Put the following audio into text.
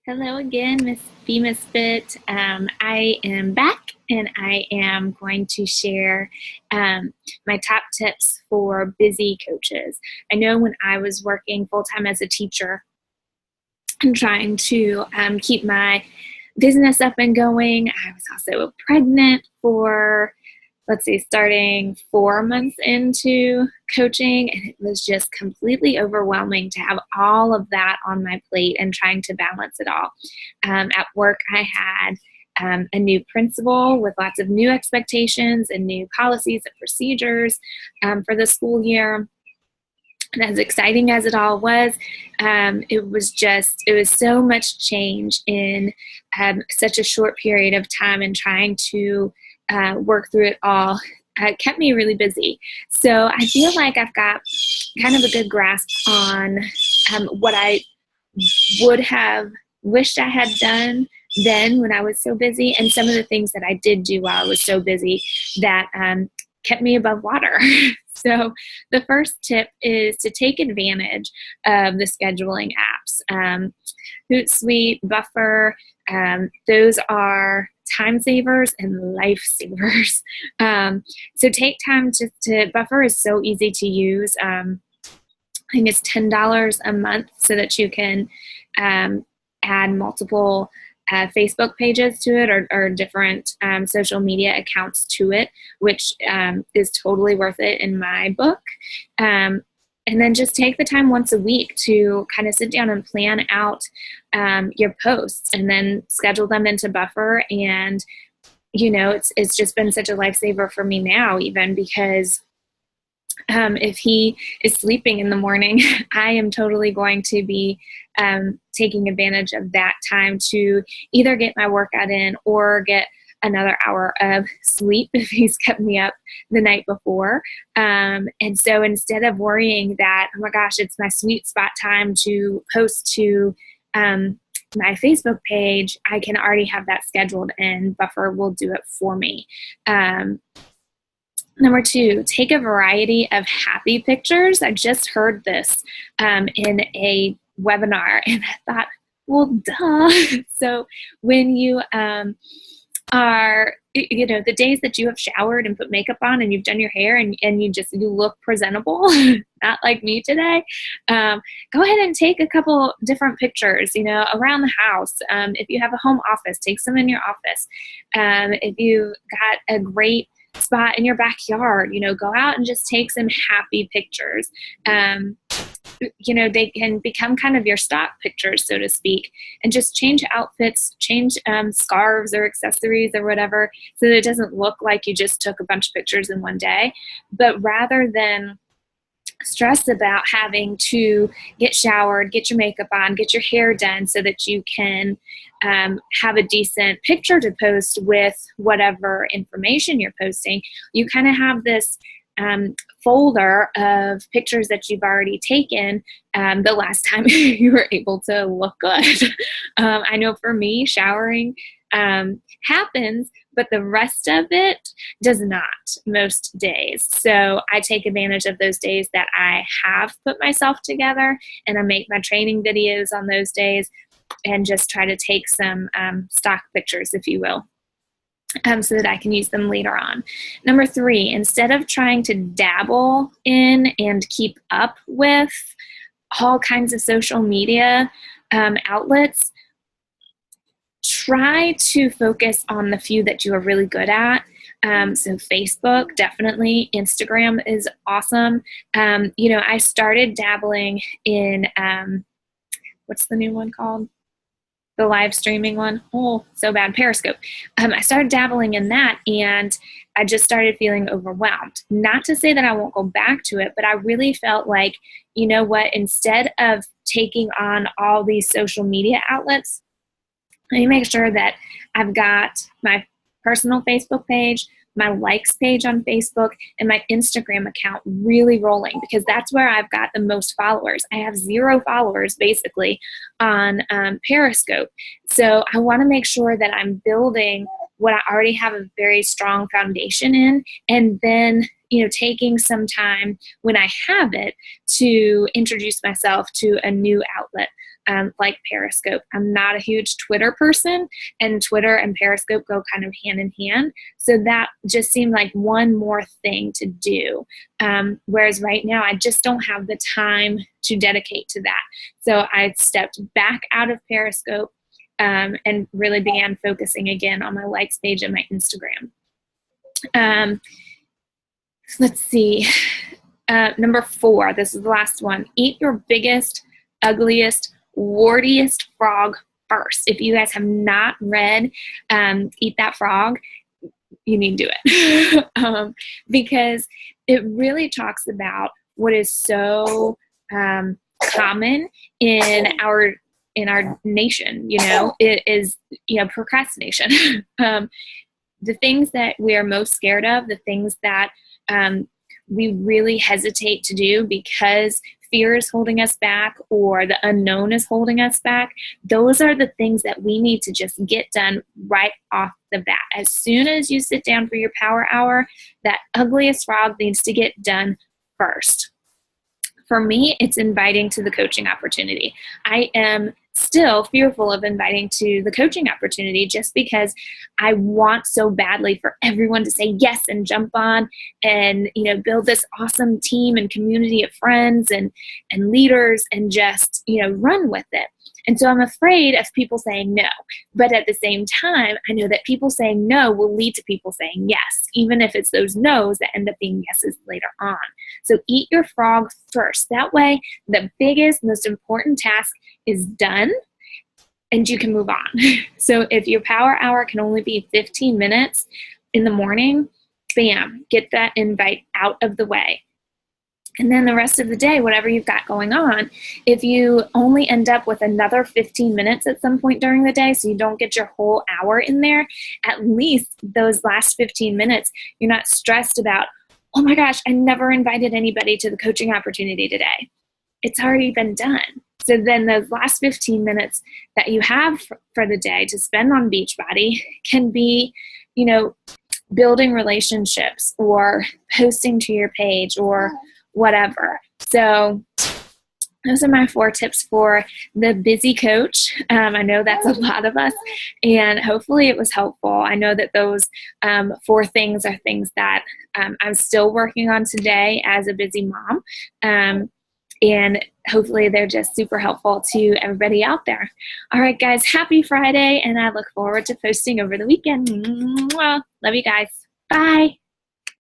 Hello again, Miss B Misfit. I am back and I am going to share my top tips for busy coaches. I know when I was working full time as a teacher and trying to keep my business up and going, I was also pregnant for, let's see, starting 4 months into coaching, and it was just completely overwhelming to have all of that on my plate and trying to balance it all. At work, I had a new principal with lots of new expectations and new policies and procedures for the school year. And as exciting as it all was, it was so much change in such a short period of time, and trying to work through it all kept me really busy. So I feel like I've got kind of a good grasp on what I would have wished I had done then when I was so busy, and some of the things that I did do while I was so busy that kept me above water. So the first tip is to take advantage of the scheduling apps. Hootsuite, Buffer, those are time savers and life savers. So take time to Buffer is so easy to use. I think it's $10 a month so that you can add multiple Facebook pages to it, or different social media accounts to it, which is totally worth it in my book. And then just take the time once a week to kind of sit down and plan out your posts, and then schedule them into Buffer. And it's just been such a lifesaver for me now, even because if he is sleeping in the morning, I am totally going to be taking advantage of that time to either get my workout in or get another hour of sleep if he's kept me up the night before. And so instead of worrying that, oh my gosh, it's my sweet spot time to post to my Facebook page, I can already have that scheduled, and Buffer will do it for me. Number two, take a variety of happy pictures. I just heard this in a webinar, and I thought, well, duh. So when you are, the days that you have showered and put makeup on and you've done your hair and you look presentable, not like me today, go ahead and take a couple different pictures, around the house. If you have a home office, take some in your office. If you've got a great spot in your backyard, go out and just take some happy pictures. They can become kind of your stock pictures, so to speak, and just change outfits, change scarves or accessories or whatever, so that it doesn't look like you just took a bunch of pictures in one day. But rather than stress about having to get showered, get your makeup on, get your hair done so that you can have a decent picture to post with whatever information you're posting, you kind of have this folder of pictures that you've already taken the last time you were able to look good. I know for me, showering happens, but the rest of it does not most days. So I take advantage of those days that I have put myself together, and I make my training videos on those days and just try to take some stock pictures, if you will. So that I can use them later on. Number three, instead of trying to dabble in and keep up with all kinds of social media outlets, try to focus on the few that you are really good at. So Facebook, definitely. Instagram is awesome. I started dabbling in, what's the new one called? The live streaming one. Oh, so bad. Periscope. I started dabbling in that, and I just started feeling overwhelmed. Not to say that I won't go back to it, but I really felt like, you know what, instead of taking on all these social media outlets, let me make sure that I've got my personal Facebook page, my likes page on Facebook, and my Instagram account really rolling, because that's where I've got the most followers. I have 0 followers basically on Periscope. So I want to make sure that I'm building what I already have a very strong foundation in, and then taking some time when I have it to introduce myself to a new outlet. like Periscope. I'm not a huge Twitter person, and Twitter and Periscope go kind of hand in hand. So that just seemed like one more thing to do. Whereas right now, I just don't have the time to dedicate to that. So I stepped back out of Periscope and really began focusing again on my likes page and my Instagram. Let's see. Number 4, this is the last one. Eat your biggest, ugliest, wartiest frog first. If you guys have not read Eat That Frog, you need to do it. Because it really talks about what is so common in our nation. It is procrastination. The things that we are most scared of, the things that we really hesitate to do because fear is holding us back or the unknown is holding us back, those are the things that we need to just get done right off the bat. As soon as you sit down for your power hour, that ugliest frog needs to get done first. For me, it's inviting to the coaching opportunity. I am still fearful of inviting to the coaching opportunity just because I want so badly for everyone to say yes and jump on and build this awesome team and community of friends and leaders and just run with it. And so I'm afraid of people saying no. But at the same time, I know that people saying no will lead to people saying yes, even if it's those no's that end up being yeses later on. So eat your frog first. That way, the biggest, most important task is done and you can move on. So if your power hour can only be 15 minutes in the morning, bam, get that invite out of the way. And then the rest of the day, whatever you've got going on, if you only end up with another 15 minutes at some point during the day, so you don't get your whole hour in there, at least those last 15 minutes, you're not stressed about, oh my gosh, I never invited anybody to the coaching opportunity today. It's already been done. So then those last 15 minutes that you have for the day to spend on Beachbody can be, building relationships or posting to your page or whatever. So those are my 4 tips for the busy coach. I know that's a lot of us, and hopefully it was helpful. I know that those 4 things are things that I'm still working on today as a busy mom. And hopefully they're just super helpful to everybody out there. All right, guys, happy Friday, and I look forward to posting over the weekend. Love you guys. Bye.